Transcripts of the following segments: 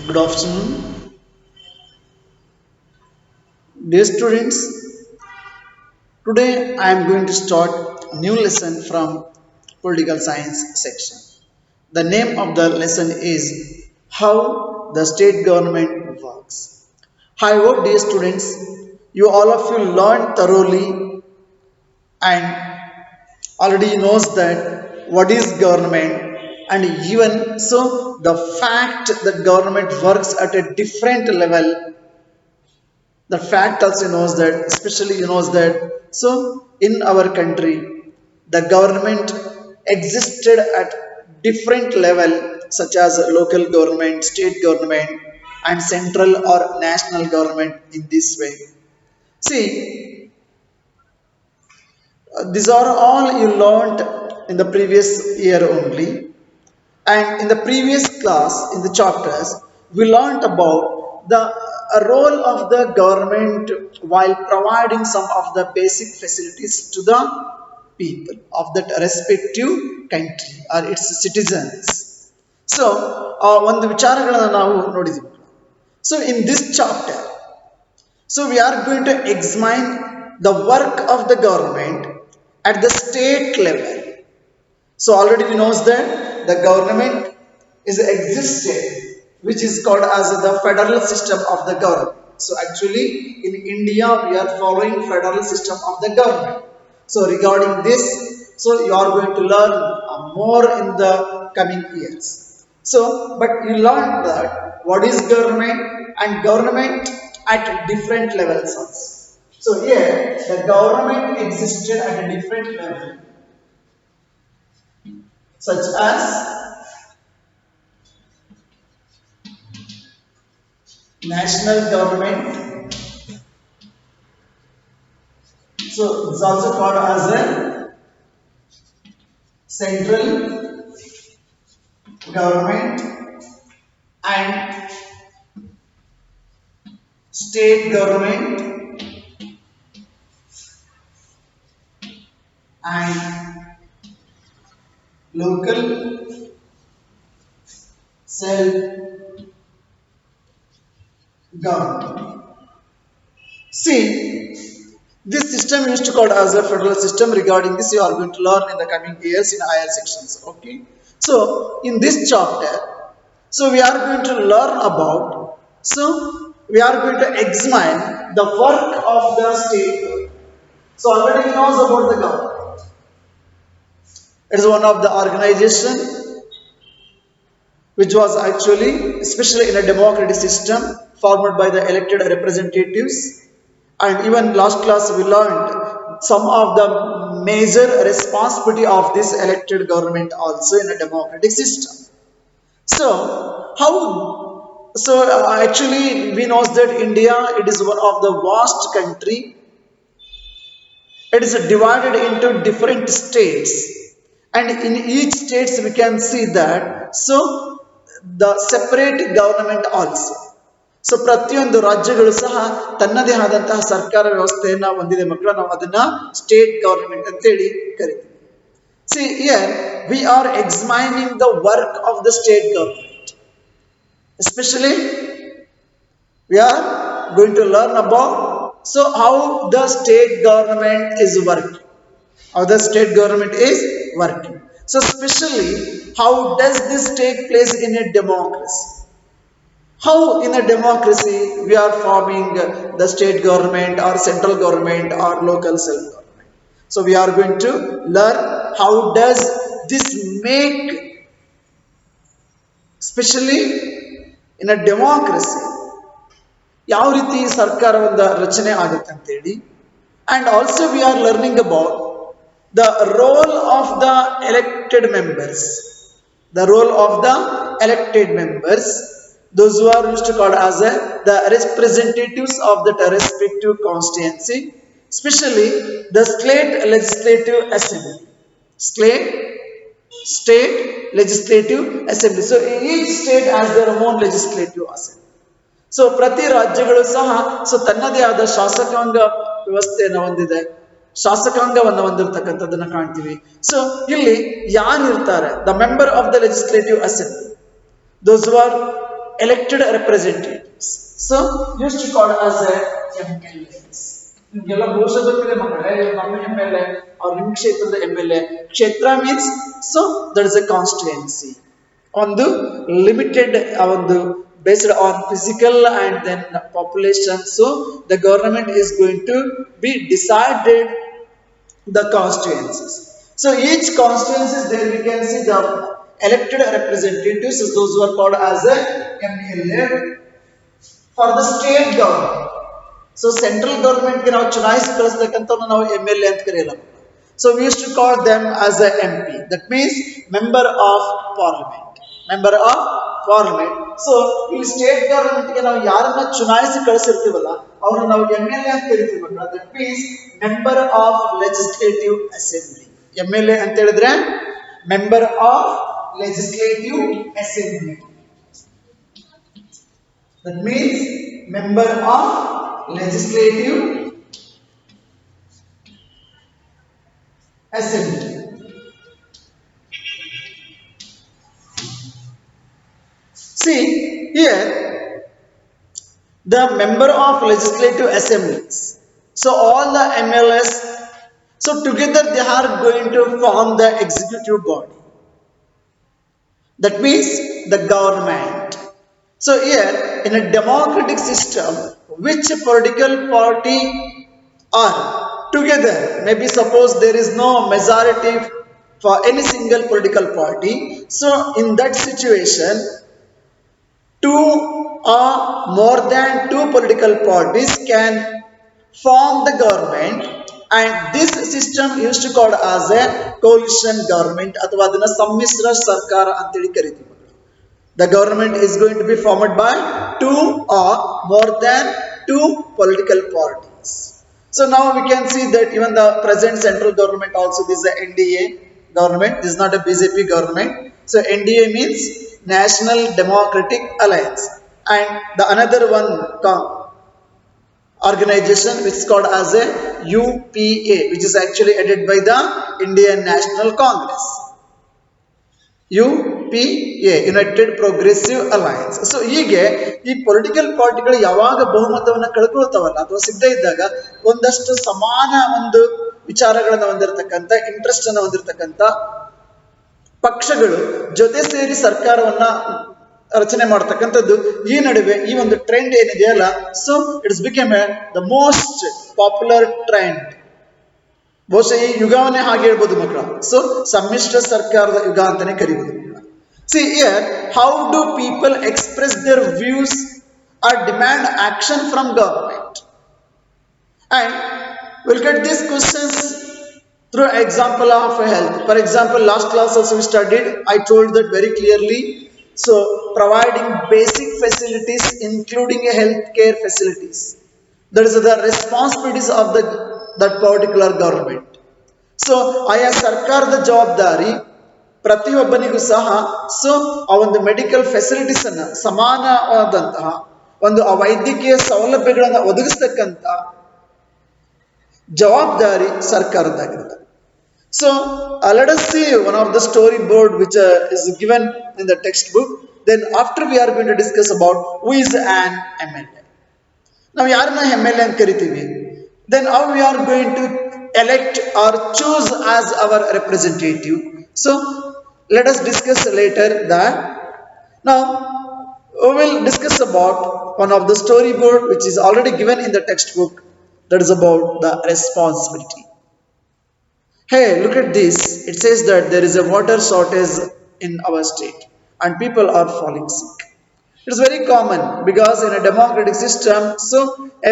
Good afternoon, dear students. Today I am going to start a new lesson from political science section. The name of the lesson is How the State Government Works. I hope, dear students, you all of you learned thoroughly and already knows that what is government, and even so the fact that government works at a different level. The fact also knows that, especially you knows that, so in our country the government existed at different level, such as local government, state government, and central or national government. In this way, see, these are all you learned in the previous year only. And in the previous class, in the chapters, we learned about the role of the government while providing some of the basic facilities to the people of that respective country or its citizens. So, ಒಂದು ವಿಚಾರಗಳನ್ನು ನಾವು ನೋಡಿದ್ವಿ. So, in this chapter, so we are going to examine the work of the government at the state level. So already we knows that the government is existed, which is called as the federal system of the government. So actually in India we are following federal system of the government. So regarding this, so you are going to learn more in the coming years. So but you learn that what is government and government at different levels also. So here the government existed at a different level, such as national government. So it's also called as a central government and state government and local self government. See, this system used to called as a federal system. Regarding this, you are going to learn in the coming years in higher sections. Okay. So, in this chapter, so we are going to learn about. So, we are going to examine the work of the state government. So, already knows about the government. It is one of the organization which was actually, especially in a democratic system, formed by the elected representatives. And even last class we learned some of the major responsibility of this elected government also in a democratic system. So how? So actually we know that India, it is one of the vast country. It is divided into different states, and in each states we can see that so the separate government also. So ಪ್ರತಿಯೊಂದು ರಾಜ್ಯಗಳು ಸಹ ತನ್ನದೇ ಆದಂತಹ ಸರ್ಕಾರ ವ್ಯವಸ್ಥೆಯನ್ನ ಹೊಂದಿದೆ ಮಕ್ಕಳು. ನಾವು ಅದನ್ನ ಸ್ಟೇಟ್ ಗವರ್ಮೆಂಟ್ ಅಂತೇಳಿ ಕರಿತೀವಿ. See here we are examining the work of the state government. Especially we are going to learn about so how the state government is working, how the state government is working. So especially how does this take place in a democracy? How in a democracy we are forming the state government or central government or local self government. So we are going to learn how does this make, especially in a democracy, ಯಾವ ರೀತಿ ಸರ್ಕಾರದ ರಚನೆ ಆಗುತ್ತೆ ಅಂತೇಳಿ. And also we are learning about the role of the elected members, the role of the elected members, those who are used to called as the representatives of that respective constituency, especially the state legislative assembly, state legislative assembly. So each state has their own legislative assembly. So ಪ್ರತಿ ರಾಜ್ಯಗಳು ಸಹ so ತನ್ನದೇ ಆದ ಶಾಸಕಾಂಗ ವ್ಯವಸ್ಥೆಯನ್ನು ಹೊಂದಿದೆ, ಶಾಸಕಾಂಗವನ್ನು ಹೊಂದಿರತಕ್ಕಂಥದ್ದನ್ನ ಕಾಣ್ತೀವಿ. So ಇಲ್ಲಿ ಯಾರು ಇರ್ತಾರೆ, the member of the legislative assembly, those who are elected representatives. So used to call as a MLAs. ನಿಮ್ಗೆಲ್ಲ ಬಹುಶಃ ಗೊತ್ತಿದೆ ಮಕ್ಕಳೇ, ನಮ್ಮ MLA or ನಿಮ್ಮ ಕ್ಷೇತ್ರದ MLA. ಕ್ಷೇತ್ರ means so there is a constituency. ಒಂದು limited ಒಂದು based on physical and then population. So the government is going to be decided the constituencies. So each constituencies there we can see the elected representatives, those who are called as a MLA for the state government. So central government ಗೆ ನಾವು ಚುನಾಯಿಸಿ ಕಳಿಸತಕ್ಕಂಥವ್ರನ್ನ ನಾವು MLA ಅಂತ ಕರೆಯಲ್ಲ. So we used to call them as a MP. That means member of parliament. Member of parliament. So ಈ state government ಗೆ ನಾವು ಯಾರನ್ನ ಚುನಾಯಿಸಿ ಕಳಿಸಿರ್ತೀವಲ್ಲ ಅವ್ರನ್ನ ನಾವು MLA ಅಂತ ಕರಿತೀವಿ ಮಕ್ಕಳ. That means member of legislative assembly. MLA ಅಂತ ಹೇಳಿದ್ರೆ member of legislative assembly. That means member of legislative assembly. See here the member of legislative assemblies. So all the MLAs, so together they are going to form the executive body. That means the government. So here in a democratic system, which political party are together, maybe suppose there is no majority for any single political party. So in that situation, two or more than two political parties can form the government, and this system used to called as a coalition government ಅಥವಾ ಅದನ್ನ ಸಮ್ಮಿಶ್ರ ಸರ್ಕಾರ ಅಂತ ಹೇಳಿ ಕರೀತೀವಿ. The government is going to be formed by two or more than two political parties. So now we can see that even the present central government also, this is the NDA government, this is not a BJP government. So NDA means National Democratic Alliance, and the another one organization which is called as a UPA, which is actually headed by the Indian National Congress. UPA, United Progressive Alliance. So ಹೀಗೆ ಈ political ಪಾರ್ಟಿಗಳು ಯಾವಾಗ ಬಹುಮತವನ್ನ ಕಳ್ಕೊಳ್ತಾವಲ್ಲ ಅಥವಾ ಸಿದ್ಧ ಇದ್ದಾಗ ಒಂದಷ್ಟು ಸಮಾನ ಒಂದು ವಿಚಾರಗಳನ್ನ ಹೊಂದಿರತಕ್ಕಂಥ, ಇಂಟ್ರೆಸ್ಟ್ ಅನ್ನ ಹೊಂದಿರತಕ್ಕಂಥ ಪಕ್ಷಗಳು ಜೊತೆ ಸೇರಿ ಸರ್ಕಾರವನ್ನ ರಚನೆ ಮಾಡತಕ್ಕಂಥದ್ದು. ಈ ನಡುವೆ ಈ ಒಂದು ಟ್ರೆಂಡ್ ಏನಿದೆಯಲ್ಲ, so it's become the most popular trend. ಬಹುಶಃ ಈ ಯುಗವನ್ನೇ ಹಾಗೆ ಹೇಳ್ಬೋದು ಮಕ್ಕಳ. ಸೊ ಸಮ್ಮಿಶ್ರ ಸರ್ಕಾರದ ಯುಗ ಅಂತಾನೆ ಕರೀಬಹುದು. See here, how do people express their views or demand action from government? And we'll get these questions through example of health. For example, last class also we studied, I told that very clearly. So providing basic facilities including healthcare facilities, that is the responsibilities of that particular government. So ಆಯಾ ಸರ್ಕಾರದ ಜವಾಬ್ದಾರಿ ಪ್ರತಿಯೊಬ್ಬನಿಗೂ ಸಹ so ಆ ಒಂದು medical facilities ಅನ್ನ, ಸಮಾನವಾದಂತಹ ಒಂದು ಆ ವೈದ್ಯಕೀಯ ಸೌಲಭ್ಯಗಳನ್ನು ಒದಗಿಸ್ತಕ್ಕಂಥ ಜವಾಬ್ದಾರಿ ಸರ್ಕಾರದ್ದಾಗಿರುತ್ತೆ. So let us see one of the storyboard which is given in the textbook. Then after we are going to discuss about who is an MLA. ನಾವು ಯಾರನ್ನ MLA ಅಂತ ಕರಿತೀವಿ, then how we are going to elect or choose as our representative. So let us discuss later that. Now we will discuss about one of the storyboard which is already given in the textbook, that is about the responsibility. Hey, look at this. It says that there is a water shortage in our state and people are falling sick. It is very common because in a democratic system, so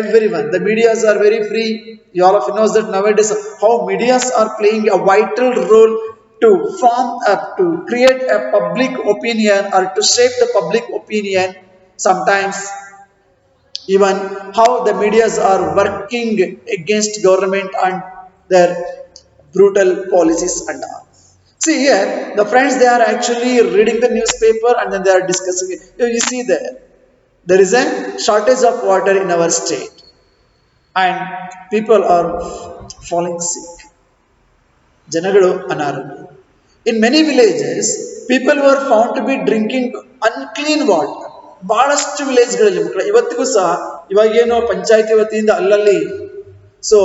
everyone, the medias are very free. You all of you knows that nowadays how medias are playing a vital role to form up, to create a public opinion or to shape the public opinion. Sometimes even how the medias are working against government and their brutal policies and all. See here, the friends, they are actually reading the newspaper and then they are discussing it. You see there is a shortage of water in our state and people are falling sick. ಜನಗಳು ಅನಾರೋಗ್ಯ. In many villages, people were found to be drinking unclean water. ಬಹಳಷ್ಟು ವಿಲೇಜ್ಗಳಲ್ಲಿ ಮಕ್ಕಳ ಇವತ್ತಿಗೂ ಸಹ ಇವಾಗೇನೋ ಪಂಚಾಯತಿ ವತಿಯಿಂದ ಅಲ್ಲಲ್ಲಿ so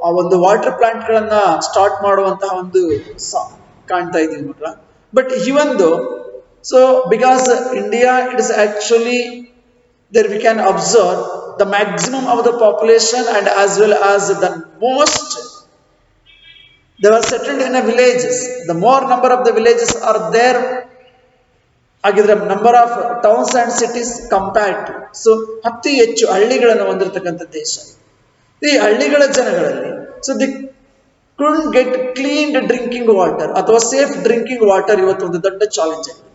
ಆ ಒಂದು ವಾಟರ್ ಪ್ಲಾಂಟ್ ಗಳನ್ನ ಸ್ಟಾರ್ಟ್ ಮಾಡುವಂತಹ ಒಂದು ಕಾಣ್ತಾ ಇದೀವಿ ಮಕ್ಕಳ. ಬಟ್ ಈ ಒಂದು so because India it is actually there we can observe the maximum of the population and as well as the most they were settled in a villages. The more number of the villages are there ಆಗಿದ್ರೆ number of towns and cities compared to so ಅತಿ ಹೆಚ್ಚು ಹಳ್ಳಿಗಳನ್ನು ಹೊಂದಿರತಕ್ಕಂಥ ದೇಶ. ಈ ಹಳ್ಳಿಗಳ ಜನಗಳಲ್ಲಿ so the couldn't get cleaned drinking water ಅಥವಾ ಸೇಫ್ ಡ್ರಿಂಕಿಂಗ್ ವಾಟರ್ ಇವತ್ತು ಒಂದು ದೊಡ್ಡ ಚಾಲೆಂಜ್ ಆಗಿದೆ.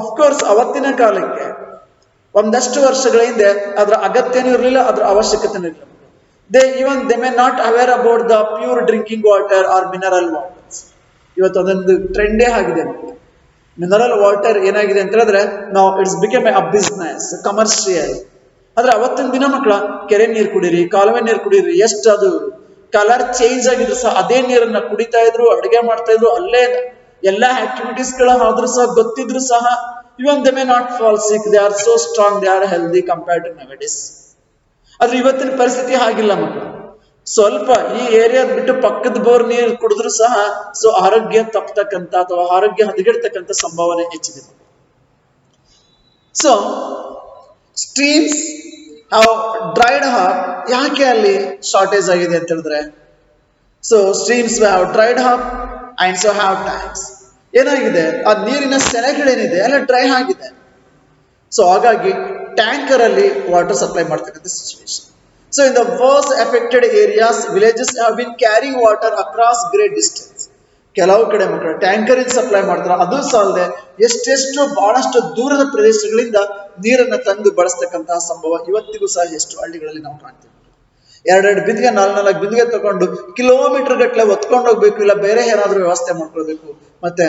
ಅಫ್ಕೋರ್ಸ್ ಅವತ್ತಿನ ಕಾಲಕ್ಕೆ ಒಂದಷ್ಟು ವರ್ಷಗಳ ಹಿಂದೆ ಅದರ ಅಗತ್ಯನೂ ಇರಲಿಲ್ಲ, ಅದರ ಅವಶ್ಯಕತೆನೂ ಇರಲಿಲ್ಲ. They may not aware about the pure drinking water or mineral waters. ಇವತ್ತು ಅದೊಂದು ಟ್ರೆಂಡೇ ಆಗಿದೆ. ಮಿನರಲ್ ವಾಟರ್ ಏನಾಗಿದೆ ಅಂತ ಹೇಳಿದ್ರೆ ನಾವು it's become A business commercial. ಆದ್ರೆ ಅವತ್ತಿನ ದಿನ ಮಕ್ಕಳ ಕೆರೆ ನೀರು ಕುಡೀರಿ, ಕಾಲುವೆ ನೀರು ಕುಡೀರಿ, ಎಷ್ಟು ಅದು ಕಲರ್ ಚೇಂಜ್ ಆಗಿದ್ರು ಸಹ ಅದೇ ನೀರನ್ನ ಕುಡಿತಾ ಇದ್ರು, ಅಡುಗೆ ಮಾಡ್ತಾ ಇದ್ರು, ಅಲ್ಲೇ ಎಲ್ಲಾ ಆಕ್ಟಿವಿಟೀಸ್ ಗಳ ಆದ್ರೂ ಸಹ ಗೊತ್ತಿದ್ರು ಸಹ even they may not fall sick, they are so strong, they are healthy compared to nowadays. ಆದ್ರೆ ಇವತ್ತಿನ ಪರಿಸ್ಥಿತಿ ಹಾಗಿಲ್ಲ ಮಕ್ಕಳು. ಸ್ವಲ್ಪ ಈ ಏರಿಯಾದ ಬಿಟ್ಟು ಪಕ್ಕದ ಬೋರ್ ನೀರು ಕುಡಿದ್ರು ಸಹ ಸೊ ಆರೋಗ್ಯ ತಪ್ಪತಕ್ಕಂತ ಅಥವಾ ಆರೋಗ್ಯ ಹದಗೆಡ್ತಕ್ಕಂಥ ಸಂಭಾವನೆ ಹೆಚ್ಚಿದೆ. So streams dried up. ಯಾಕೆ ಅಲ್ಲಿ ಶಾರ್ಟೇಜ್ ಆಗಿದೆ ಅಂತ ಹೇಳಿದ್ರೆ so streams have dried up and so have tanks. ಏನಾಗಿದೆ ಆ ನೀರಿನ ಸೆಲೆಗಳೇನಿದೆ ಎಲ್ಲ ಡ್ರೈ ಆಗಿದೆ. ಸೊ ಹಾಗಾಗಿ ಟ್ಯಾಂಕರ್ ಅಲ್ಲಿ ವಾಟರ್ ಸಪ್ಲೈ ಮಾಡ್ತಕ್ಕಂಥ situation. So in the worst affected areas, villages have been carrying water across great distance. ಕೆಲವು ಕಡೆ ಮಕ್ಕಳು ಟ್ಯಾಂಕರ್ ಇಂದ ಸಪ್ಲೈ ಮಾಡ್ತಾರೆ. ಅದು ಸಾಲದೆ ಎಷ್ಟೆಷ್ಟು ಬಹಳಷ್ಟು ದೂರದ ಪ್ರದೇಶಗಳಿಂದ ನೀರನ್ನು ತಂದು ಬಳಸ್ತಕ್ಕಂತಹ ಸಂಭವ ಇವತ್ತಿಗೂ ಸಹ ಎಷ್ಟು ಹಳ್ಳಿಗಳಲ್ಲಿ ನಾವು ಕಾಣ್ತೀವಿ. ಎರಡೆರಡು ಬಿಂದಿಗೆ, ನಾಲ್ಕು ಬಿಂದಿಗೆ ತಗೊಂಡು ಕಿಲೋಮೀಟರ್ ಗಟ್ಟಲೆ ಹೊತ್ಕೊಂಡು ಹೋಗ್ಬೇಕು, ಇಲ್ಲ ಬೇರೆ ಏನಾದ್ರೂ ವ್ಯವಸ್ಥೆ ಮಾಡ್ಕೊಳ್ಬೇಕು, ಮತ್ತೆ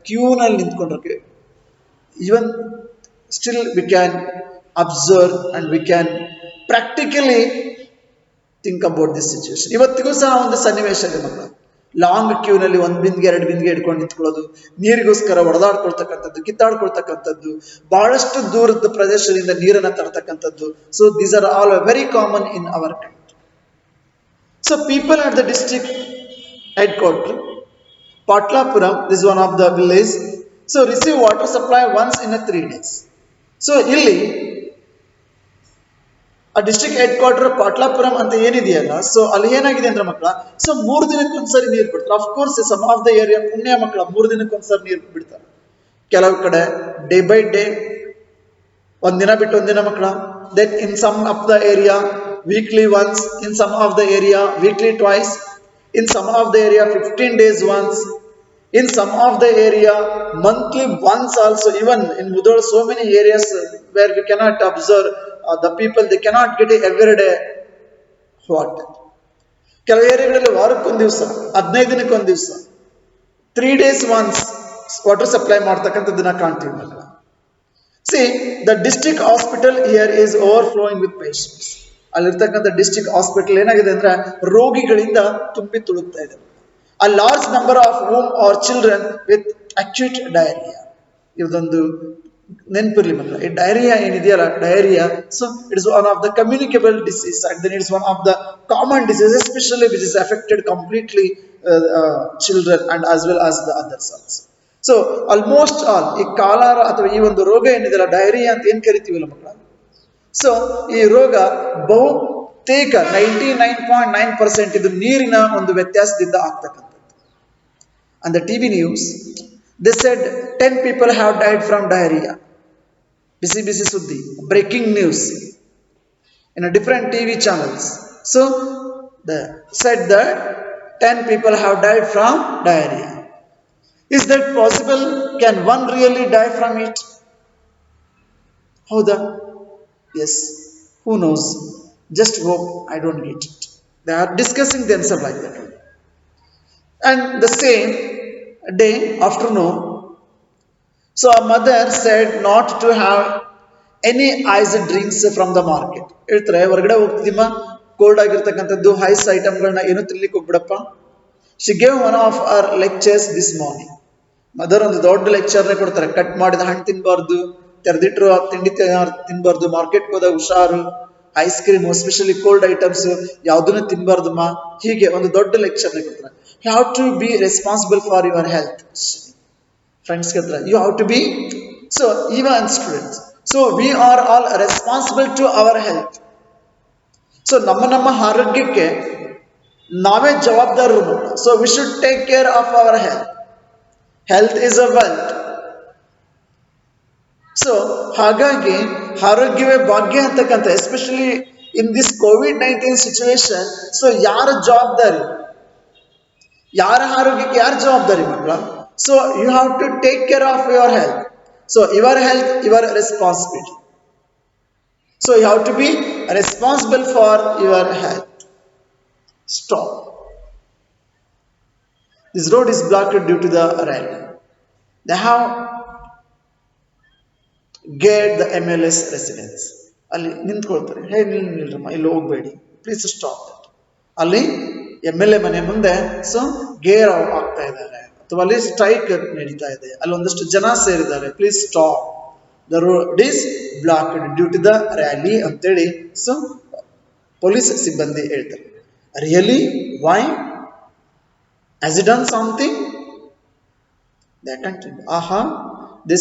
ಕ್ಯೂನಲ್ಲಿ ನಿಂತ್ಕೊಂಡ್ರೆ even still we can observe and we can practically think about this situation. ಇವತ್ತಿಗೂ ಸಹ ಒಂದು ಸನ್ನಿವೇಶ ಇದೆ ಮಕ್ಕಳು. ಲಾಂಗ್ ಕ್ಯೂನಲ್ಲಿ ಒಂದು ಬಿಂದಿಗೆ ಎರಡು ಬಿಂದಿಗೆ ಇಟ್ಕೊಂಡು ನಿಂತ್ಕೊಳ್ಳೋದು, ನೀರಿಗೋಸ್ಕರ ಹೊಡೆದಾಡ್ಕೊಳ್ತಕ್ಕಂಥದ್ದು, ಕಿತ್ತಾಡ್ಕೊಳ್ತಕ್ಕಂಥದ್ದು, ಬಹಳಷ್ಟು ದೂರದ ಪ್ರದೇಶದಿಂದ ನೀರನ್ನ ತರತಕ್ಕಂಥದ್ದು. So these are all very common in our country. So people at the district headquarter Patlapuram, this is one of the village, so receive water supply once in a 3 days. So ಇಲ್ಲಿ ಆ district head quarter ಪಾಟ್ಲಾಪುರಂ ಅಂತ ಏನಿದೆಯಲ್ಲ, so ಅಲ್ಲಿ ಏನಾಗಿದೆ ಅಂದ್ರೆ ಮಕ್ಕಳ so 3 ದಿನಕ್ಕೊಂದ್ಸರಿ ನೀರು ಬಿಡ್ತಾರೆ. Of course some of the area ಪುಣ್ಯ ಮಕ್ಕಳ 3 ದಿನಕ್ಕೊಂದ್ಸರಿ ನೀರು ಬಿಡ್ತಾರೆ. ಕೆಲವು ಕಡೆ ಡೇ ಬೈ ಡೇ, ಒಂದಿನ ಬಿಟ್ಟು ಒಂದಿನ ಮಕ್ಕಳ. Then in some of the area weekly once, in some of the area weekly twice, in some of the area 15 days once, in some of the area monthly once also. Even in Mudol so many areas where we cannot observe the people, they cannot get every day water. ಕೆಲವು ಏರಿಯಾಗಳಲ್ಲಿ ವಾರಕ್ಕೊಂದು ದಿವಸ, 15 ದಿನಕ್ಕೊಂದು ದಿವಸ, 3 days once water supply ಮಾಡ್ತಕ್ಕಂಥದ್ದನ್ನ ಕಾಣ್ತೀವಿ ಮಕ್ಕಳ. See the district hospital here is overflowing with patients. ಅಲ್ಲಿರ್ತಕ್ಕಂಥ district hospital ಏನಾಗಿದೆ ಅಂದ್ರೆ ರೋಗಿಗಳಿಂದ ತುಂಬಿ ತುಳುಕ್ತಾ ಇದೆ. A large number of whom are children with acute diarrhea. ಇದೊಂದು ನೆನಪಿರ್ಲಿ ಮಕ್ಕಳ, ಈ ಡೈರಿಯಾ ಏನಿದೆಯಲ್ಲ, diarrhoea, so it is one of the communicable disease and then it's one of the common disease, especially which is affected completely children and as well as the others also. So almost all ಈ cholera ಅಥವಾ ಈ ಒಂದು ರೋಗ ಏನಿದೆಯಲ್ಲ diarrhoea ಅಂತ ಏನ್ ಕರಿತೀವಲ್ಲ ಮಕ್ಕಳ, ಸೊ ಈ ರೋಗ ಬಹುತೇಕ 99.9% ಇದು ನೀರಿನ ಒಂದು ವ್ಯತ್ಯಾಸದಿಂದ ಆಗ್ತಕ್ಕಂಥ. And the TV news, they said 10 people have died from diarrhea. BCBC Sudhi, breaking news in a different TV channels. So they said that 10 people have died from diarrhea. Is that possible? Can one really die from it? How the? Yes, who knows? Just hope I don't get it. They are discussing themselves like that. And the same day afternoon, so a mother said not to have any ice drinks from the market. ಹೇಳ್ತಾರೆ ಹೊರಗಡೆ ಹೋಗ್ತಿದ್ದೀಮ, cold ಆಗಿರ್ತಕ್ಕಂಥದ್ದು ice ಐಟಮ್ಗಳನ್ನ ಏನು ತಿನ್ಲಿಕ್ಕೆ ಹೋಗ್ಬಿಡಪ್ಪ. She gave one of her lectures this morning. Mother ಒಂದು ದೊಡ್ಡ ಲೆಕ್ಚರ್ನೇ ಕೊಡ್ತಾರೆ. Cut ಮಾಡಿದ ಹಣ್ಣು ತಿನ್ಬಾರ್ದು, ತೆರೆದಿಟ್ಟರು ತಿಂಡಿ ತಿನ್ಬಾರ್ದು, ಮಾರ್ಕೆಟ್ ಹೋದಾಗ ಹುಷಾರು, ice cream especially cold items ಯಾವ್ದನ್ನು ತಿನ್ಬಾರ್ದು ಮಾ, ಹೀಗೆ ಒಂದು ದೊಡ್ಡ ಲೆಕ್ಚರ್ ಕೊಡ್ತಾರೆ. You have to be responsible for your health. Friends ಹತ್ರ you have to be, so even students, so we are all responsible to our health. So ನಮ್ಮ ಆರೋಗ್ಯಕ್ಕೆ ನಾವೇ ಜವಾಬ್ದಾರರು. So we should take care of our health. Health is a wealth. So ಹಾಗಾಗಿ ಆರೋಗ್ಯವೇ ಭಾಗ್ಯ ಅಂತಕ್ಕಂಥ, especially in this COVID-19 situation. So ಯಾರ ಜವಾಬ್ದಾರಿ, ಯಾರ ಆರೋಗ್ಯಕ್ಕೆ ಯಾರ ಜವಾಬ್ದಾರಿ ಮಕ್ಕಳ? So you have to take care of your health. So your health your responsibility. So you have to be responsible for your health. Stop. This road is blocked due to the rally. They have gate the MLS residence. ಅಲ್ಲಿ ನಿಂತ್ಕೊಳ್ತಾರೆ, ಹೇ ನಿಲ್ರಮ್ಮ, ಇಲ್ಲಿ ಹೋಗ್ಬೇಡಿ, please stop. ಅಲ್ಲಿ MLA ಮನೆ ಮುಂದೆ so gear ಆಗ್ತಾ ಇದ್ದಾರೆ, ಅಥವಾ ಅಲ್ಲಿ ಸ್ಟ್ರೈಕ್ ನಡೀತಾ ಇದೆ, ಅಲ್ಲಿ ಒಂದಷ್ಟು ಜನ ಸೇರಿದ್ದಾರೆ, please stop, the road is blocked due to the rally ಅಂತೇಳಿ ಸೊ ಪೊಲೀಸ್ ಸಿಬ್ಬಂದಿ ಹೇಳ್ತಾರೆ. Really? Why? Has he done something? They continue. They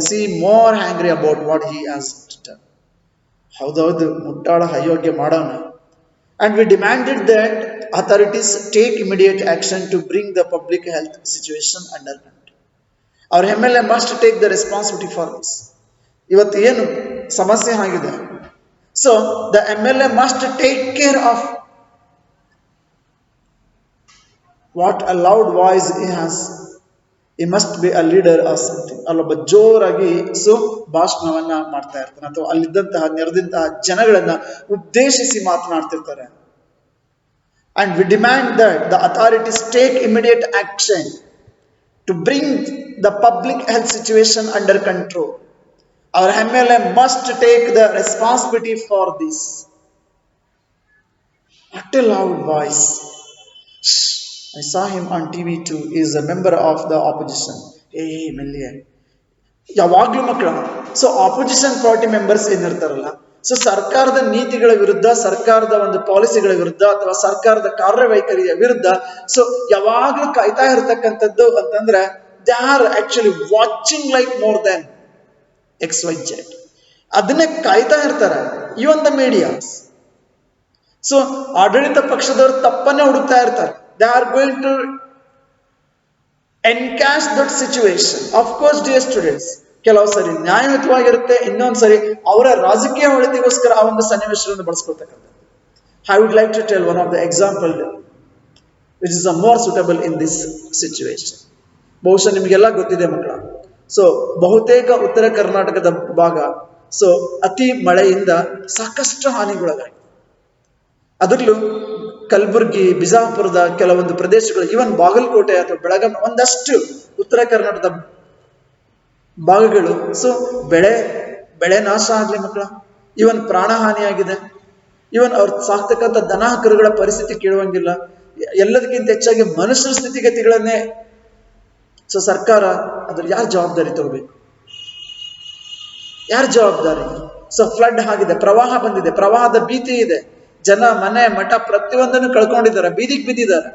seem more angry about what he has done. ಹೌದೌದು, ಮುಟ್ಟಾಳ ಅಯೋಗ್ಯ ಮಾಡೋಣ. And we demanded that authorities take immediate action to bring the public health situation under control. Our MLA must take the responsibility for this. ಇವತ್ತು ಏನು ಸಮಸ್ಯೆ ಆಗಿದೆ, so the MLA must take care of what a loud voice he has. He must be a leader or something. ಅಲ್ಲೊಬ್ಬ ಜೋರಾಗಿ so ಭಾಷಣವನ್ನ ಮಾಡ್ತಾ ಇರ್ತಾನೆ, ಅಥವಾ ಅಲ್ಲಿದ್ದಂತಹ ನೆರೆದಂತಹ ಜನಗಳನ್ನ ಉದ್ದೇಶಿಸಿ ಮಾತನಾಡ್ತಿರ್ತಾರೆ. And we demand that the authorities take immediate action to bring the public health situation under control. Our MLA must take the responsibility for this. What a loud voice. I saw him on TV too. He is a member of the opposition. Hey, ಮೆಲ್ಲಿಗೆ ಯಾವಾಗ್ಲೂ ಮಕ್ಕಳ, so opposition party members ಏನಿರ್ತಾರಲ್ಲ, so ಸರ್ಕಾರದ ನೀತಿಗಳ ವಿರುದ್ಧ, ಸರ್ಕಾರದ ಒಂದು ಪಾಲಿಸಿಗಳ ವಿರುದ್ಧ, ಅಥವಾ ಸರ್ಕಾರದ ಕಾರ್ಯವೈಖರಿಯ ವಿರುದ್ಧ ಸೊ ಯಾವಾಗ್ಲೂ ಕಾಯ್ತಾ ಇರತಕ್ಕಂಥದ್ದು ಅಂತಂದ್ರೆ, they are actually watching like more than XYZ. ಅದನ್ನೇ ಕಾಯ್ತಾ ಇರ್ತಾರೆ. Even the medias. ಸೊ ಆಡಳಿತ ಪಕ್ಷದವರು ತಪ್ಪನ್ನೇ ಹುಡುಕ್ತಾ ಇರ್ತಾರೆ. They are going to encash that situation. Of course, dear students, ಕೆಲವು ಸರಿ ನ್ಯಾಯಯುತವಾಗಿರುತ್ತೆ, ಇನ್ನೊಂದು ಸರಿ ಅವರ ರಾಜಕೀಯ ಒಳಿತಿಗೋಸ್ಕರ ಆ ಒಂದು ಸನ್ನಿವೇಶಗಳನ್ನು ಬಳಸ್ಕೊಳ್ತಕ್ಕಂಥದ್ದು. I would like to tell one of the example which is more suitable in this situation. ಬಹುಶಃ ನಿಮಗೆಲ್ಲ ಗೊತ್ತಿದೆ ಮಕ್ಕಳ, ಸೊ ಬಹುತೇಕ ಉತ್ತರ ಕರ್ನಾಟಕದ ಭಾಗ ಸೊ ಅತಿ ಮಳೆಯಿಂದ ಸಾಕಷ್ಟು ಹಾನಿಗೊಳಗಾಗಿದೆ. ಅದರಲ್ಲೂ ಕಲಬುರ್ಗಿ, ಬಿಜಾಪುರದ ಕೆಲವೊಂದು ಪ್ರದೇಶಗಳು, ಇವನ್ ಬಾಗಲಕೋಟೆ ಅಥವಾ ಬೆಳಗಾವಿ, ಒಂದಷ್ಟು ಉತ್ತರ ಕರ್ನಾಟಕದ ಭಾಗಗಳು ಸೊ ಬೆಳೆ ನಾಶ ಆಗ್ಲಿ ಮಕ್ಕಳ, ಇವನ್ ಪ್ರಾಣ ಹಾನಿಯಾಗಿದೆ. ಇವನ್ ಅವ್ರು ಸಾಕ್ತಕ್ಕಂಥ ದನ ಕರುಗಳ ಪರಿಸ್ಥಿತಿ ಕೇಳುವಂಗಿಲ್ಲ. ಎಲ್ಲದಕ್ಕಿಂತ ಹೆಚ್ಚಾಗಿ ಮನುಷ್ಯರ ಸ್ಥಿತಿಗತಿಗಳನ್ನೇ ಸೊ ಸರ್ಕಾರ ಅದ್ರ ಯಾರು ಜವಾಬ್ದಾರಿ ತಗೋಬೇಕು? ಯಾರ ಜವಾಬ್ದಾರಿ? ಸೊ ಫ್ಲಡ್ ಆಗಿದೆ, ಪ್ರವಾಹ ಬಂದಿದೆ, ಪ್ರವಾಹದ ಭೀತಿ ಇದೆ, ಜನ ಮನೆ ಮಠ ಪ್ರತಿಯೊಂದನ್ನು ಕಳ್ಕೊಂಡಿದ್ದಾರೆ, ಬೀದಿಗೆ ಬಿದ್ದಿದ್ದಾರೆ.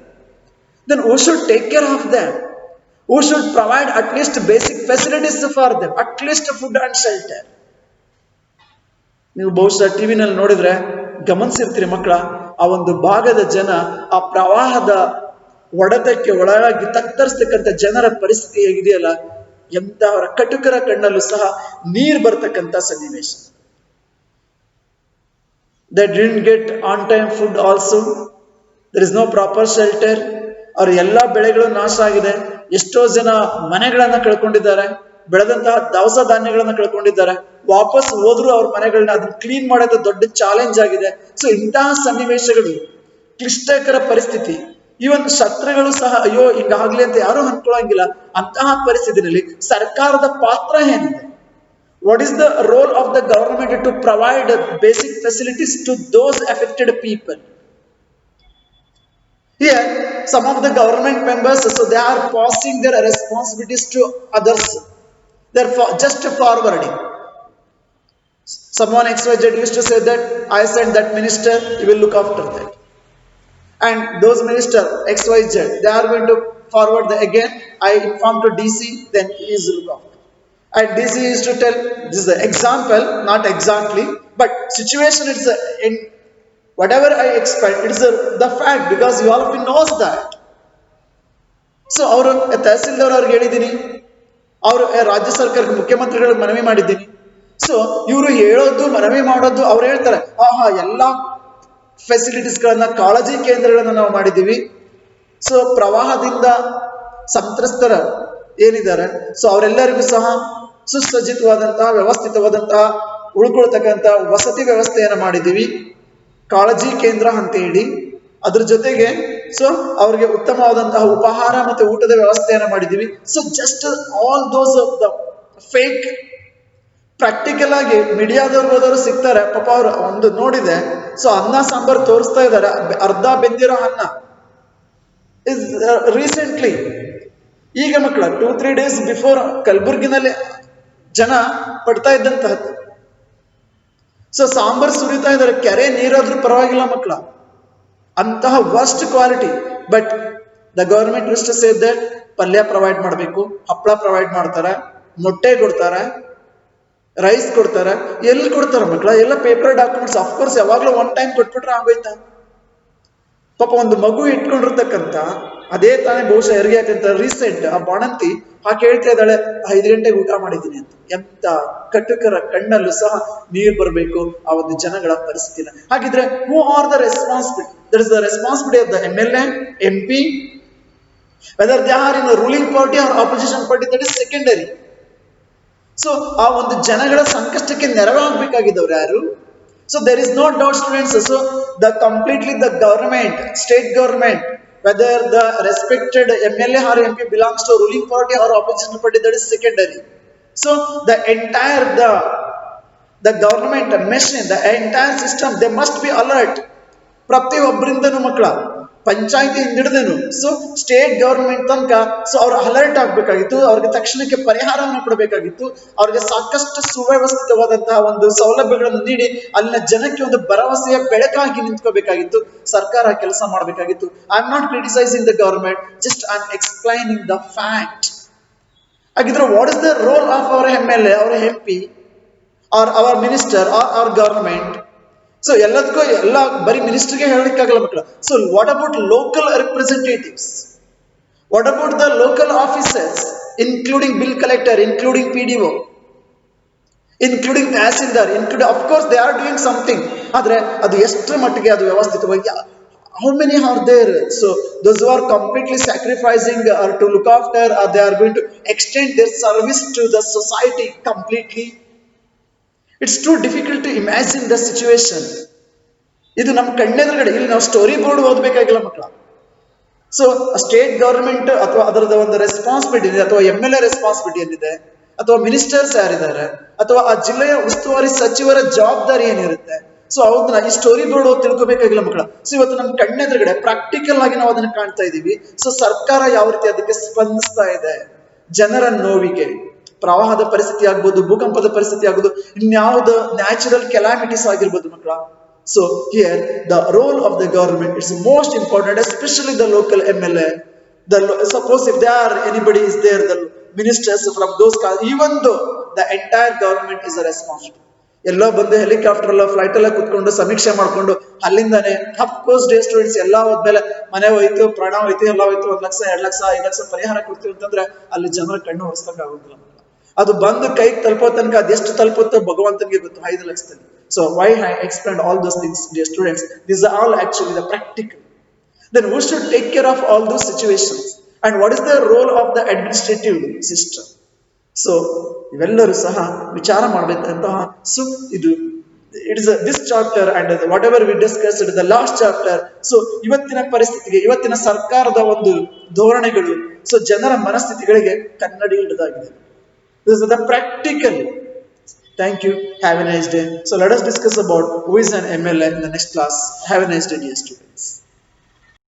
Then who should take care of them? Who should provide at least basic facilities for them? At least food and shelter. ನೀವು ಬಹುಶಃ ಟಿವಿನಲ್ಲಿ ನೋಡಿದ್ರೆ ಗಮನಿಸಿರ್ತೀರಿ ಮಕ್ಕಳ, ಆ ಒಂದು ಭಾಗದ ಜನ ಆ ಪ್ರವಾಹದ ಹೊಡೆತಕ್ಕೆ ಒಳಗಾಗಿ ತತ್ತರಿಸ್ತಕ್ಕಂಥ ಜನರ ಪರಿಸ್ಥಿತಿ ಹೇಗಿದೆಯಲ್ಲ, ಎಂತವರ ಕಟುಕರ ಕಣ್ಣಲ್ಲೂ ಸಹ ನೀರು ಬರ್ತಕ್ಕಂಥ ಸನ್ನಿವೇಶ. They didn't get on time food also. There is no proper shelter. ಅವ್ರ ಎಲ್ಲಾ ಬೆಳೆಗಳು ನಾಶ ಆಗಿದೆ. ಎಷ್ಟೋ ಜನ ಮನೆಗಳನ್ನ ಕಳ್ಕೊಂಡಿದ್ದಾರೆ, ಬೆಳೆದಂತಹ ದವಸ ಧಾನ್ಯಗಳನ್ನ ಕಳ್ಕೊಂಡಿದ್ದಾರೆ. ವಾಪಸ್ ಹೋದ್ರು ಅವ್ರ ಮನೆಗಳನ್ನ ಅದನ್ನ ಕ್ಲೀನ್ ಮಾಡೋದು ದೊಡ್ಡ ಚಾಲೆಂಜ್ ಆಗಿದೆ. ಸೊ ಇಂತಹ ಸನ್ನಿವೇಶಗಳು, ಕ್ಲಿಷ್ಟಕರ ಪರಿಸ್ಥಿತಿ, ಇವನ್ ಶತ್ರುಗಳು ಸಹ ಅಯ್ಯೋ ಹಿಂಗಾಗ್ಲಿ ಅಂತ ಯಾರು ಅನ್ಕೊಳ್ಳಂಗಿಲ್ಲ. ಅಂತಹ ಪರಿಸ್ಥಿತಿನಲ್ಲಿ ಸರ್ಕಾರದ ಪಾತ್ರ ಏನಿದೆ? What is the role of the government to provide basic facilities to those affected people? Here, some of the government members, so they are passing their responsibilities to others. Therefore, just forwarding. Someone XYZ used to say that I sent that minister, he will look after that. And those minister XYZ, they are going to forward the again. I inform to DC, then he is look after. And DC used to tell, this is the example, not exactly, but situation is in whatever I expect, it is the fact because you all of you knows that. So ಅವರು ತಹಸೀಲ್ದಾರ್ ಅವ್ರಿಗೆ ಹೇಳಿದ್ದೀನಿ, ಅವರು ರಾಜ್ಯ ಸರ್ಕಾರಕ್ಕೆ ಮುಖ್ಯಮಂತ್ರಿಗಳಿಗೆ ಮನವಿ ಮಾಡಿದ್ದೀನಿ. So ಇವರು ಹೇಳೋದು ಮನವಿ ಮಾಡೋದು ಅವ್ರು ಹೇಳ್ತಾರೆ, ಎಲ್ಲ ಫೆಸಿಲಿಟೀಸ್ಗಳನ್ನ ಕಾಳಜಿ ಕೇಂದ್ರಗಳನ್ನ ನಾವು ಮಾಡಿದ್ದೀವಿ. ಸೊ ಪ್ರವಾಹದಿಂದ ಸಂತ್ರಸ್ತರ ಏನಿದ್ದಾರೆ, ಸೊ ಅವರೆಲ್ಲರಿಗೂ ಸಹ ಸುಸಜ್ಜಿತವಾದಂತಹ ವ್ಯವಸ್ಥಿತವಾದಂತಹ ಉಳ್ಕೊಳ್ತಕ್ಕಂಥ ವಸತಿ ವ್ಯವಸ್ಥೆಯನ್ನು ಮಾಡಿದ್ದೀವಿ, ಕಾಳಜಿ ಕೇಂದ್ರ ಅಂತ ಹೇಳಿ. ಅದ್ರ ಜೊತೆಗೆ ಸೊ ಅವ್ರಿಗೆ ಉತ್ತಮವಾದಂತಹ ಉಪಹಾರ ಮತ್ತೆ ಊಟದ ವ್ಯವಸ್ಥೆಯನ್ನು ಮಾಡಿದ್ದೀವಿ. So just all those the fake practical ಆಗಿ ಮೀಡಿಯಾದವ್ರು ಹೋದವರು ಸಿಗ್ತಾರೆ. ಪಾಪ ಅವ್ರು ಒಂದು ನೋಡಿದೆ, ಸೊ ಅನ್ನ ಸಾಂಬಾರು ತೋರಿಸ್ತಾ ಇದ್ದಾರೆ, ಅರ್ಧ ಬೆಂದಿರೋ ಅನ್ನ ಇಸ್ ರೀಸೆಂಟ್ಲಿ ಈಗ ಮಕ್ಕಳ 2-3 days ಬಿಫೋರ್ ಕಲಬುರ್ಗಿನಲ್ಲಿ ಜನ ಪಡ್ತಾ ಇದ್ದಂತಹದ್ದು. ಸೊ ಸಾಂಬಾರ್ ಸುರಿತಾ ಇದ್ದಾರೆ, ಕೆರೆ ನೀರಾದ್ರೂ ಪರವಾಗಿಲ್ಲ ಮಕ್ಕಳ, ಅಂತಹ worst quality. But the government use to say that ಪಲ್ಯ ಪ್ರೊವೈಡ್ ಮಾಡಬೇಕು, ಹಪ್ಪಳ ಪ್ರೊವೈಡ್ ಮಾಡ್ತಾರೆ, ಮೊಟ್ಟೆ ಕೊಡ್ತಾರೆ, ರೈಸ್ ಕೊಡ್ತಾರೆ. ಎಲ್ಲಿ ಕೊಡ್ತಾರೆ ಮಕ್ಕಳ? ಎಲ್ಲ ಪೇಪರ್ ಡಾಕ್ಯುಮೆಂಟ್ಸ್. ಅಫ್ಕೋರ್ಸ್ ಯಾವಾಗ್ಲೂ ಒನ್ ಟೈಮ್ ಕೊಟ್ಬಿಟ್ರೆ ಆಗೋಯ್ತಾ? ಪಾಪ ಒಂದು ಮಗು ಇಟ್ಕೊಂಡಿರ್ತಕ್ಕಂಥ ಅದೇ ತಾನೇ ಬಹುಶಃ ಹೆರಿಗೆ ಯಾಕಂತ ರೀಸೆಂಟ್ ಆ ಬಾಣಂತಿ ಹಾಕಿ ಹೇಳ್ತಾ ಇದ್ದಾಳೆ, 5 ಗಂಟೆಗೆ ಊಟ ಮಾಡಿದ್ದೀನಿ ಅಂತ. ಎಂತ ಕಟುಕರ ಕಣ್ಣಲ್ಲೂ ಸಹ ನೀರು ಬರಬೇಕು ಆ ಒಂದು ಜನಗಳ ಪರಿಸ್ಥಿತಿನ. ಹಾಗಿದ್ರೆ who are the responsibility? That is the responsibility of the MLA, MP, whether they are in ruling party or opposition party, that is secondary. So ಆ ಒಂದು ಜನಗಳ ಸಂಕಷ್ಟಕ್ಕೆ ನೆರವಾಗಬೇಕಾಗಿದ್ದವ್ರು ಯಾರು? So there is no doubt, students. So the completely the government, state government, whether the respected MLA or MP belongs to ruling party or opposition party, that is secondary. So the entire the government machine, the entire system, they must be alert. ಪ್ರತಿಯೊಬ್ಬರಿಂದನೂ ಮಕ್ಕಳ ಪಂಚಾಯತಿ ಹಿಡಿದೇನು so state government ತನಕ so ಅವ್ರು alert ಆಗ್ಬೇಕಾಗಿತ್ತು, ಅವ್ರಿಗೆ ತಕ್ಷಣಕ್ಕೆ ಪರಿಹಾರವನ್ನು ಕೊಡಬೇಕಾಗಿತ್ತು, ಅವ್ರಿಗೆ ಸಾಕಷ್ಟು ಸುವ್ಯವಸ್ಥಿತವಾದಂತಹ ಒಂದು ಸೌಲಭ್ಯಗಳನ್ನು ನೀಡಿ ಅಲ್ಲಿನ ಜನಕ್ಕೆ ಒಂದು ಭರವಸೆಯ ಬೆಳಕಾಗಿ ನಿಂತ್ಕೋಬೇಕಾಗಿತ್ತು. ಸರ್ಕಾರ ಕೆಲಸ ಮಾಡಬೇಕಾಗಿತ್ತು. I am not criticising the government, just I am explaining the fact. ಹಾಗಿದ್ರೆ what is the role of our MLA, our MP or our minister or our government? So ಎಲ್ಲದಕ್ಕೂ ಎಲ್ಲ ಬರೀ ಮಿನಿಸ್ಟರ್ಗೆ ಹೇಳಲಿಕ್ಕಾಗಲ್ಲ ಮಕ್ಕಳ. So what about local representatives? What about the local officers, including bill collector, including PDO, including tahsildar, including of course they are doing something. ಆದ್ರೆ ಅದು ಎಷ್ಟರ ಮಟ್ಟಿಗೆ ಅದು ವ್ಯವಸ್ಥಿತವಾಗಿ, how many are there? So those who are completely sacrificing or to look after, or they are going to extend their service to the society completely. It's too difficult to imagine the situation. ಇದು ನಮ್ಮ ಕಣ್ಣೆದುರುಗಡೆ, ಇಲ್ಲಿ ನಾವು story board ಓದಬೇಕಾಗಿಲ್ಲ ಮಕ್ಕಳ. So state government ಅಥವಾ ಅದರದ ಒಂದು responsibility ಇದೆ, ಅಥವಾ MLA ರೆಸ್ಪಾನ್ಸಿಬಿಲಿಟಿ ಏನಿದೆ, ಅಥವಾ ಮಿನಿಸ್ಟರ್ಸ್ ಯಾರಿದ್ದಾರೆ, ಅಥವಾ ಆ ಜಿಲ್ಲೆಯ ಉಸ್ತುವಾರಿ ಸಚಿವರ ಜವಾಬ್ದಾರಿ ಏನಿರುತ್ತೆ. ಸೊ ಅವನ್ನ ಈ ಸ್ಟೋರಿ ಬೋರ್ಡ್ ಓದಿ ತಿಳ್ಕೊಬೇಕಾಗಿಲ್ಲ ಮಕ್ಕಳ. ಸೊ ಇವತ್ತು ನಮ್ಮ ಕಣ್ಣೆದುರುಗಡೆ ಪ್ರಾಕ್ಟಿಕಲ್ ಆಗಿ ನಾವು ಅದನ್ನ ಕಾಣ್ತಾ ಇದೀವಿ. ಸೊ ಸರ್ಕಾರ ಯಾವ ರೀತಿ ಅದಕ್ಕೆ ಸ್ಪಂದಿಸ್ತಾ ಇದೆ, ಜನರ ನೋವಿಗೆ. ಪ್ರವಾಹದ ಪರಿಸ್ಥಿತಿ ಆಗ್ಬೋದು, ಭೂಕಂಪದ ಪರಿಸ್ಥಿತಿ ಆಗ್ಬೋದು, ಇನ್ಯಾವುದು ನ್ಯಾಚುರಲ್ ಕೆಲಾಮಿಟೀಸ್ ಆಗಿರ್ಬೋದು ಮಕ್ಕಳ. So here the role of the government it's most important, especially the local MLA. Suppose if there are anybody is there, the ministers from those, even though the entire government is a responsible. ಎಲ್ಲ ಬಂದು helicopter ಎಲ್ಲ flight ಎಲ್ಲ ಕುತ್ಕೊಂಡು ಸಮೀಕ್ಷೆ ಮಾಡ್ಕೊಂಡು ಅಲ್ಲಿಂದಾನೆ of course day students ಎಲ್ಲ ಹೋದ್ಮೇಲೆ ಮನೆ ಹೋಯ್ತು, ಪ್ರಾಣ ಹೋಯ್ತು, ಎಲ್ಲ ಹೋಯ್ತು, 1 ಲಕ್ಷ 2 ಲಕ್ಷ 5 ಲಕ್ಷ ಪರಿಹಾರ ಕೊಡ್ತೀವಿ ಅಂತಂದ್ರೆ ಅಲ್ಲಿ ಜನರ ಕಣ್ಣು ಹೊರಿಸ್ದಂಗ ಆಗೋದಿಲ್ಲ. ಅದು ಬಂದು ಕೈಗೆ ತಲುಪೋ ತನಕ ಅದೆಷ್ಟು ತಲುಪುತ್ತೋ ಭಗವಂತನಿಗೆ ಗೊತ್ತು, 5 ಲಕ್ಷದಲ್ಲಿ. So why I explain all those things dear students, these are all actually the practical. Then who should take care of all those situations, and what is the role of the administrative system? So ಇವೆಲ್ಲರೂ ಸಹ ವಿಚಾರ ಮಾಡಬೇಕಂತಹ. So ಇದು it is this chapter and whatever we discuss it the last chapter. So ಇವತ್ತಿನ ಪರಿಸ್ಥಿತಿಗೆ, ಇವತ್ತಿನ ಸರ್ಕಾರದ ಒಂದು ಧೋರಣೆಗಳು, ಸೊ ಜನರ ಮನಸ್ಥಿತಿಗಳಿಗೆ ಕನ್ನಡಿ ಹಿಡಿದಾಗಿದೆ. This is the practical. Thank you. Have a nice day. So let us discuss about who is an MLA in the next class. Have a nice day, dear students.